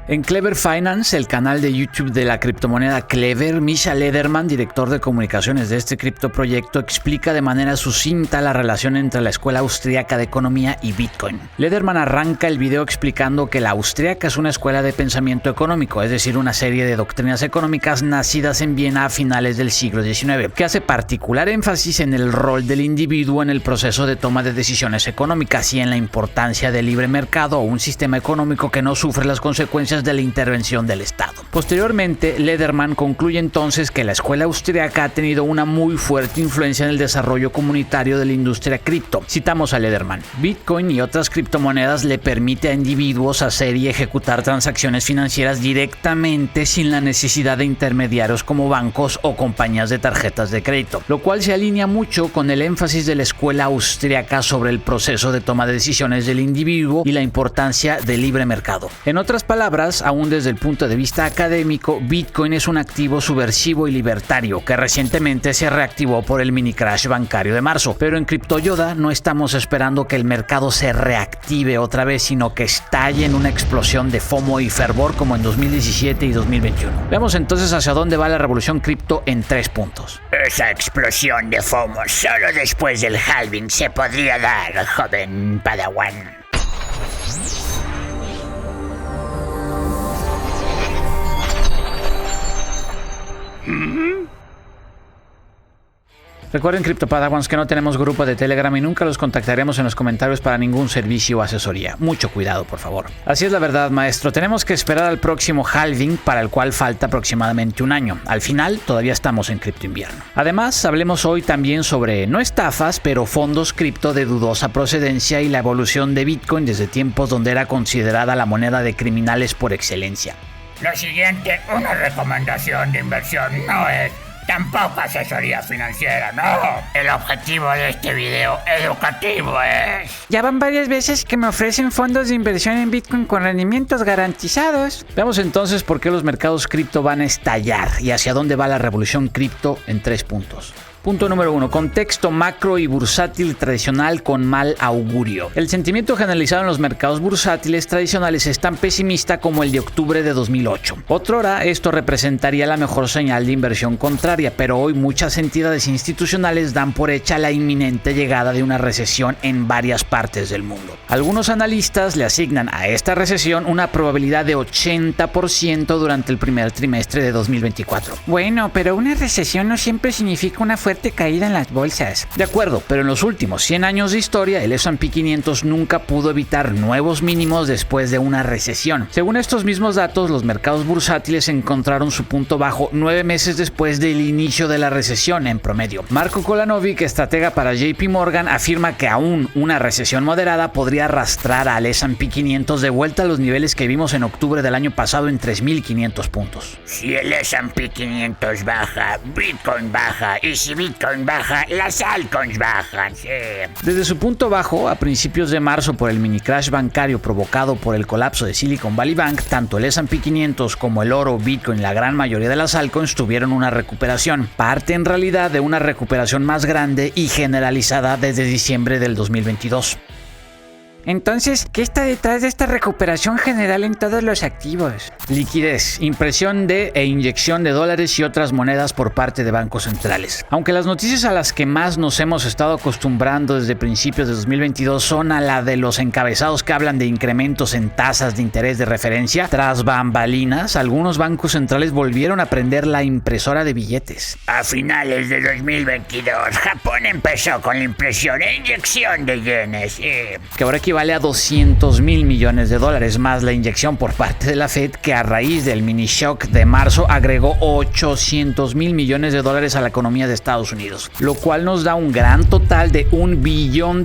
En Clever Finance, el canal de YouTube de la criptomoneda Clever, Misha Lederman, director de comunicaciones de este criptoproyecto, explica de manera sucinta la relación entre la Escuela Austriaca de Economía y Bitcoin. Lederman arranca el video explicando que la Austriaca es una escuela de pensamiento económico, es decir, una serie de doctrinas económicas nacidas en Viena a finales del siglo XIX, que hace particular énfasis en el rol del individuo en el proceso de toma de decisiones económicas y en la importancia del libre mercado o un sistema económico que no sufre las consecuencias de la intervención del Estado. Posteriormente, Lederman concluye entonces que la escuela austriaca ha tenido una muy fuerte influencia en el desarrollo comunitario de la industria cripto. Citamos a Lederman: Bitcoin y otras criptomonedas le permite a individuos hacer y ejecutar transacciones financieras directamente sin la necesidad de intermediarios como bancos o compañías de tarjetas de crédito, lo cual se alinea mucho con el énfasis de la escuela austriaca sobre el proceso de toma de decisiones del individuo y la importancia del libre mercado. En otras palabras, aún desde el punto de vista académico, Bitcoin es un activo subversivo y libertario que recientemente se reactivó por el mini crash bancario de marzo. Pero en CryptoYoda no estamos esperando que el mercado se reactive otra vez, sino que estalle en una explosión de FOMO y fervor como en 2017 y 2021. Veamos entonces hacia dónde va la revolución cripto en 3 puntos. Esa explosión de FOMO solo después del halving se podría dar, joven Padawan. Recuerden, CryptoPadawans, que no tenemos grupo de Telegram y nunca los contactaremos en los comentarios para ningún servicio o asesoría. Mucho cuidado, por favor. Así es la verdad, maestro. Tenemos que esperar al próximo halving, para el cual falta aproximadamente un año. Al final, todavía estamos en cripto invierno. Además, hablemos hoy también sobre, no estafas, pero fondos cripto de dudosa procedencia y la evolución de Bitcoin desde tiempos donde era considerada la moneda de criminales por excelencia. Lo siguiente, una recomendación de inversión no es, tampoco asesoría financiera, no. El objetivo de este video educativo es... Ya van varias veces que me ofrecen fondos de inversión en Bitcoin con rendimientos garantizados. Veamos entonces por qué los mercados cripto van a estallar y hacia dónde va la revolución cripto en 3 puntos. Punto número 1. Contexto macro y bursátil tradicional con mal augurio. El sentimiento generalizado en los mercados bursátiles tradicionales es tan pesimista como el de octubre de 2008. Otrora, esto representaría la mejor señal de inversión contraria, pero hoy muchas entidades institucionales dan por hecha la inminente llegada de una recesión en varias partes del mundo. Algunos analistas le asignan a esta recesión una probabilidad de 80% durante el primer trimestre de 2024. Bueno, pero una recesión no siempre significa una fuerte caída en las bolsas. De acuerdo, pero en los últimos 100 años de historia, el S&P 500 nunca pudo evitar nuevos mínimos después de una recesión. Según estos mismos datos, los mercados bursátiles encontraron su punto bajo 9 meses después del inicio de la recesión en promedio. Marco Kolanovic, estratega para JP Morgan, afirma que aún una recesión moderada podría arrastrar al S&P 500 de vuelta a los niveles que vimos en octubre del año pasado en 3.500 puntos. Si el S&P 500 baja, Bitcoin baja, y si Bitcoin baja, las altcoins bajan, sí. Desde su punto bajo, a principios de marzo por el mini crash bancario provocado por el colapso de Silicon Valley Bank, tanto el S&P 500 como el oro, Bitcoin y la gran mayoría de las altcoins tuvieron una recuperación, parte en realidad de una recuperación más grande y generalizada desde diciembre del 2022. Entonces, ¿qué está detrás de esta recuperación general en todos los activos? Liquidez, impresión de e inyección de dólares y otras monedas por parte de bancos centrales. Aunque las noticias a las que más nos hemos estado acostumbrando desde principios de 2022 son a la de los encabezados que hablan de incrementos en tasas de interés de referencia, tras bambalinas, algunos bancos centrales volvieron a prender la impresora de billetes. A finales de 2022, Japón empezó con la impresión e inyección de yenes, que ahora equivale a $200 mil millones de dólares, más la inyección por parte de la Fed, que a raíz del mini shock de marzo agregó $800 mil millones de dólares a la economía de Estados Unidos, lo cual nos da un gran total de $1 billón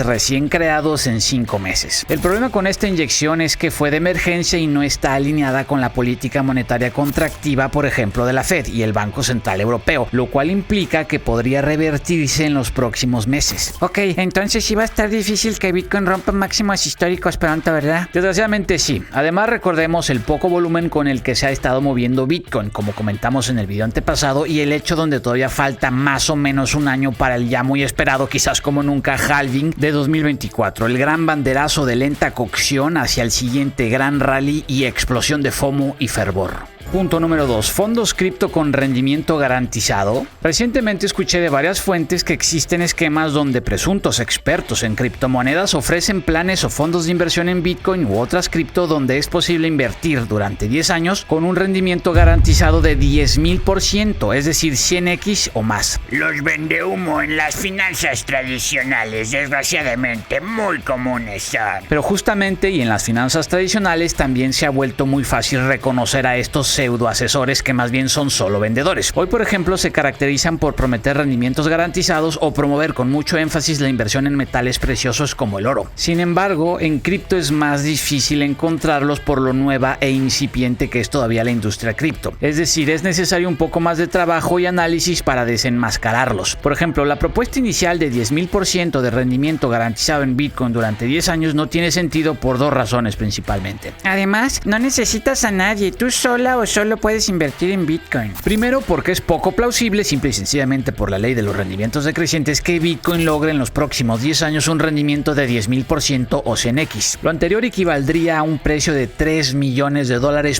recién creados en 5 meses. El problema con esta inyección es que fue de emergencia y no está alineada con la política monetaria contractiva, por ejemplo, de la Fed y el Banco Central Europeo, lo cual implica que podría revertirse en los próximos meses. Ok, entonces sí va a estar difícil que Bitcoin rompa máximos históricos pronto, ¿verdad? Desgraciadamente sí. Además recordemos el poco volumen con el que se ha estado moviendo Bitcoin, como comentamos en el video antepasado, y el hecho donde todavía falta más o menos un año para el ya muy esperado, quizás como nunca, halving de 2024, el gran banderazo de lenta cocción hacia el siguiente gran rally y explosión de FOMO y fervor. Punto número 2. Fondos cripto con rendimiento garantizado. Recientemente escuché de varias fuentes que existen esquemas donde presuntos expertos en criptomonedas ofrecen planes o fondos de inversión en Bitcoin u otras cripto donde es posible invertir durante 10 años con un rendimiento garantizado de 10,000%, es decir, 100x o más. Los vendehumo en las finanzas tradicionales, desgraciadamente, muy comunes son. Pero justamente y en las finanzas tradicionales también se ha vuelto muy fácil reconocer a estos pseudoasesores que más bien son solo vendedores. Hoy, por ejemplo, se caracterizan por prometer rendimientos garantizados o promover con mucho énfasis la inversión en metales preciosos como el oro. Sin embargo, en cripto es más difícil encontrarlos por lo nueva e incipiente que es todavía la industria cripto. Es decir, es necesario un poco más de trabajo y análisis para desenmascararlos. Por ejemplo, la propuesta inicial de 10,000% de rendimiento garantizado en Bitcoin durante 10 años no tiene sentido por dos razones principalmente. Además, no necesitas a nadie, tú sola o solo puedes invertir en Bitcoin. Primero, porque es poco plausible, simple y sencillamente por la ley de los rendimientos decrecientes, que Bitcoin logre en los próximos 10 años un rendimiento de 10,000% o 100x. Lo anterior equivaldría a un precio de $3 millones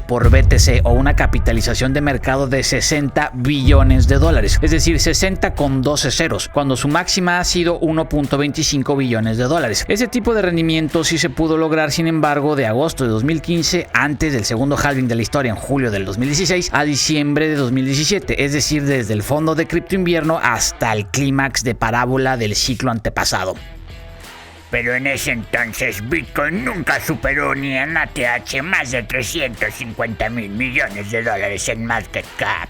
por BTC o una capitalización de mercado de $60 billones, es decir, 60 con 12 ceros, cuando su máxima ha sido $1.25 billones. Ese tipo de rendimiento sí se pudo lograr, sin embargo, de agosto de 2015, antes del segundo halving de la historia en julio del 2016 a diciembre de 2017, es decir, desde el fondo de cripto invierno hasta el clímax de parábola del ciclo antepasado. Pero en ese entonces Bitcoin nunca superó ni en ATH más de $350 mil millones en market cap.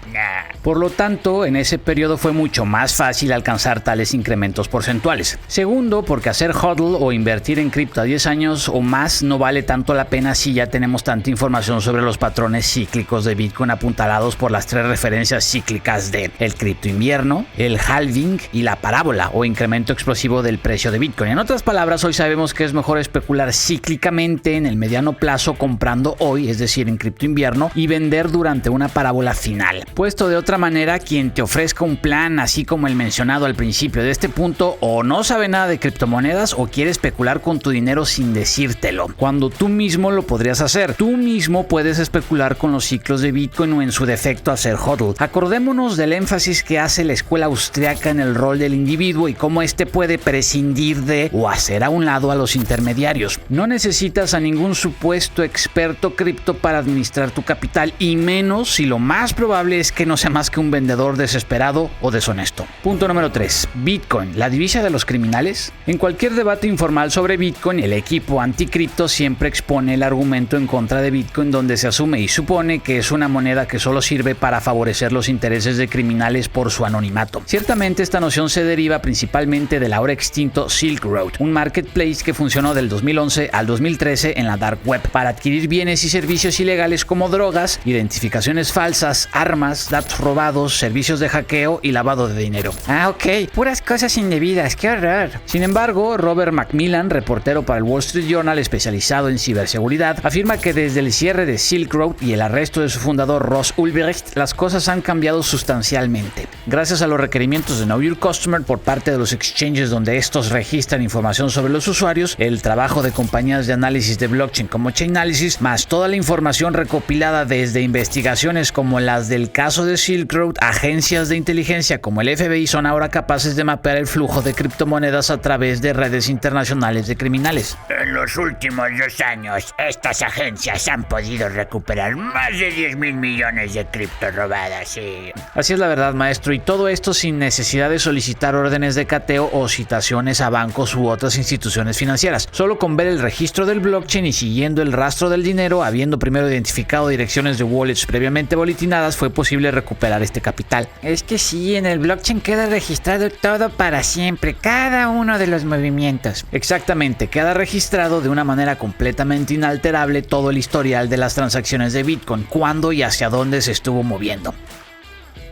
Por lo tanto, en ese periodo fue mucho más fácil alcanzar tales incrementos porcentuales. Segundo, porque hacer hodl o invertir en cripto a 10 años o más no vale tanto la pena si ya tenemos tanta información sobre los patrones cíclicos de Bitcoin apuntalados por las tres referencias cíclicas de el cripto invierno, el halving y la parábola o incremento explosivo del precio de Bitcoin. En otras palabras, hoy sabemos que es mejor especular cíclicamente en el mediano plazo comprando hoy, es decir, en cripto invierno, y vender durante una parábola final. Puesto de otra manera, quien te ofrezca un plan así como el mencionado al principio de este punto o no sabe nada de criptomonedas o quiere especular con tu dinero sin decírtelo, cuando tú mismo lo podrías hacer. Tú mismo puedes especular con los ciclos de Bitcoin o en su defecto hacer hodl. Acordémonos del énfasis que hace la escuela austriaca en el rol del individuo y cómo éste puede prescindir de o hacer a un lado a los intermediarios. No necesitas a ningún supuesto experto cripto para administrar tu capital, y menos si lo más probable es que no sea más que un vendedor desesperado o deshonesto. Punto número 3. Bitcoin, ¿la divisa de los criminales? En cualquier debate informal sobre Bitcoin, el equipo anticripto siempre expone el argumento en contra de Bitcoin, donde se asume y supone que es una moneda que solo sirve para favorecer los intereses de criminales por su anonimato. Ciertamente esta noción se deriva principalmente del ahora extinto Silk Road, un marketplace que funcionó del 2011 al 2013 en la dark web para adquirir bienes y servicios ilegales como drogas, identificaciones falsas, armas, datos robados, servicios de hackeo y lavado de dinero. Ah, ok, puras cosas indebidas, qué horror. Sin embargo, Robert Macmillan, reportero para el Wall Street Journal especializado en ciberseguridad, afirma que desde el cierre de Silk Road y el arresto de su fundador Ross Ulbricht, las cosas han cambiado sustancialmente. Gracias a los requerimientos de Know Your Customer por parte de los exchanges donde estos registran información sobre los usuarios, el trabajo de compañías de análisis de blockchain como Chainalysis, más toda la información recopilada desde investigaciones como las del caso de Silk Road, agencias de inteligencia como el FBI son ahora capaces de mapear el flujo de criptomonedas a través de redes internacionales de criminales. En los últimos 2 años, estas agencias han podido recuperar más de 10,000 millones de cripto robadas. Sí. Así es la verdad, maestro, y todo esto sin necesidad de solicitar órdenes de cateo o citaciones a bancos u otras instituciones financieras. Solo con ver el registro del blockchain y siguiendo el rastro del dinero, habiendo primero identificado direcciones de wallets previamente boletinadas, fue posible recuperar este capital. Es que sí, en el blockchain queda registrado todo para siempre, cada uno de los movimientos. Exactamente, queda registrado de una manera completamente inalterable todo el historial de las transacciones de Bitcoin, cuándo y hacia dónde se estuvo moviendo.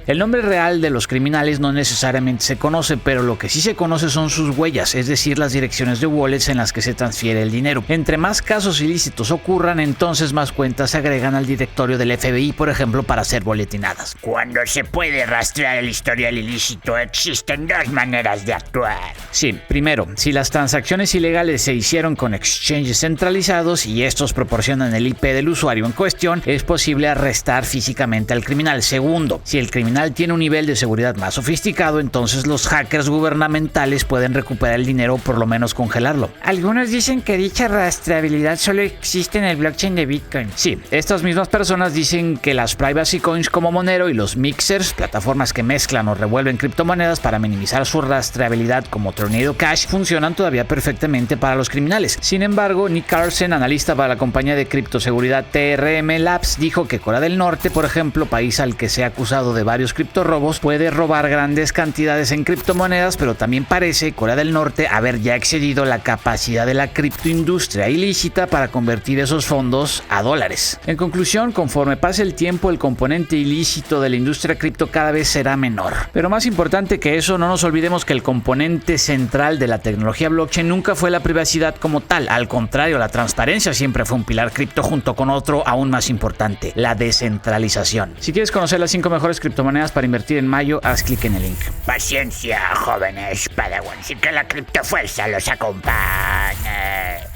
El nombre real de los criminales no necesariamente se conoce, pero lo que sí se conoce son sus huellas, es decir, las direcciones de wallets en las que se transfiere el dinero. Entre más casos ilícitos ocurran, entonces más cuentas se agregan al directorio del FBI, por ejemplo, para ser boletinadas. Cuando se puede rastrear el historial ilícito, existen dos maneras de actuar. Sí, primero, si las transacciones ilegales se hicieron con exchanges centralizados y estos proporcionan el IP del usuario en cuestión, es posible arrestar físicamente al criminal. Segundo, si el criminal tiene un nivel de seguridad más sofisticado, entonces los hackers gubernamentales pueden recuperar el dinero o por lo menos congelarlo. Algunos dicen que dicha rastreabilidad solo existe en el blockchain de Bitcoin. Sí, estas mismas personas dicen que las privacy coins como Monero y los mixers, plataformas que mezclan o revuelven criptomonedas para minimizar su rastreabilidad como Tornado Cash, funcionan todavía perfectamente para los criminales. Sin embargo, Nick Carlsen, analista para la compañía de criptoseguridad TRM Labs, dijo que Corea del Norte, por ejemplo, país al que se ha acusado de varios criptorrobos, puede robar grandes cantidades en criptomonedas, pero también parece Corea del Norte haber ya excedido la capacidad de la criptoindustria ilícita para convertir esos fondos a dólares. En conclusión, conforme pase el tiempo, el componente ilícito de la industria cripto cada vez será menor. Pero más importante que eso, no nos olvidemos que el componente central de la tecnología blockchain nunca fue la privacidad como tal. Al contrario, la transparencia siempre fue un pilar cripto junto con otro aún más importante, la descentralización. Si quieres conocer las 5 mejores criptomonedas para invertir en mayo, haz clic en el link. Paciencia, jóvenes Padawans, y que la criptofuerza los acompañe.